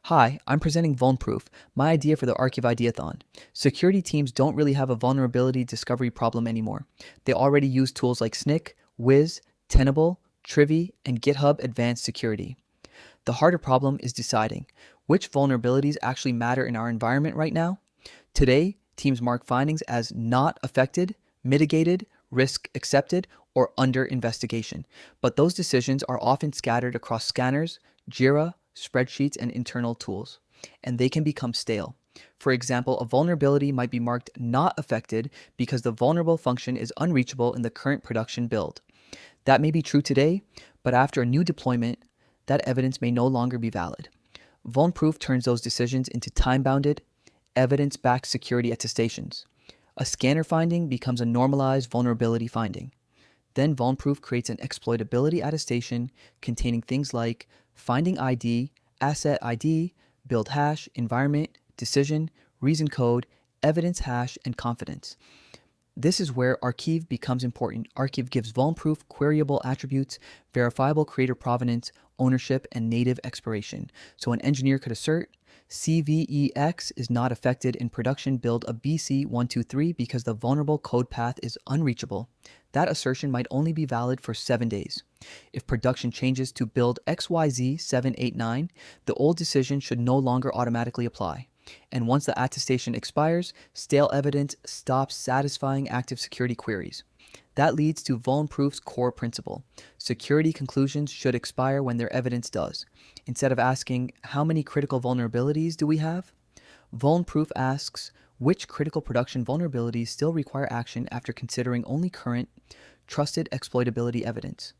Hi, I'm presenting VulnProof, my idea for the Arkiv Ideathon. Security teams don't really have a vulnerability discovery problem anymore. They already use tools like Snyk, Wiz, Tenable, Trivy, and GitHub Advanced Security. The harder problem is deciding which vulnerabilities actually matter in our environment right now. Today, teams mark findings as not affected, mitigated, risk accepted, or under investigation. But those decisions are often scattered across scanners, Jira, spreadsheets, and internal tools, and they can become stale. For example, a vulnerability might be marked not affected because the vulnerable function is unreachable in the current production build. That may be true today, but after a new deployment, that evidence may no longer be valid. VulnProof turns those decisions into time-bounded, evidence-backed security attestations. A scanner finding becomes a normalized vulnerability finding. Then VulnProof creates an exploitability attestation containing things like finding ID, asset ID, build hash, environment, decision, reason code, evidence hash, and confidence. This is where Arkiv becomes important. Arkiv gives VulnProof queryable attributes, verifiable creator provenance, ownership, and native expiration. So an engineer could assert CVEX is not affected in production build of BC123 because the vulnerable code path is unreachable. That assertion might only be valid for 7 days. If production changes to build XYZ789, the old decision should no longer automatically apply. And once the attestation expires, stale evidence stops satisfying active security queries. That leads to VulnProof's core principle. Security conclusions should expire when their evidence does. Instead of asking, how many critical vulnerabilities do we have? VulnProof asks, which critical production vulnerabilities still require action after considering only current, trusted exploitability evidence?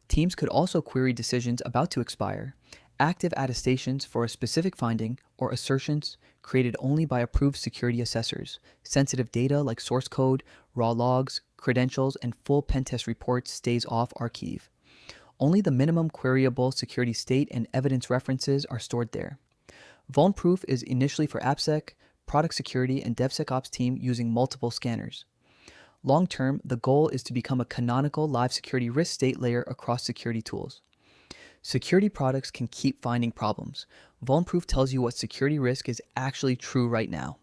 Teams could also query decisions about to expire, active attestations for a specific finding, or assertions created only by approved security assessors. Sensitive data like source code, raw logs, credentials, and full pentest reports stays off Arkiv. Only the minimum queryable security state and evidence references are stored there. VulnProof is initially for AppSec, product security, and DevSecOps team using multiple scanners. Long term, the goal is to become a canonical live security risk state layer across security tools. Security products can keep finding problems. VulnProof tells you what security risk is actually true right now.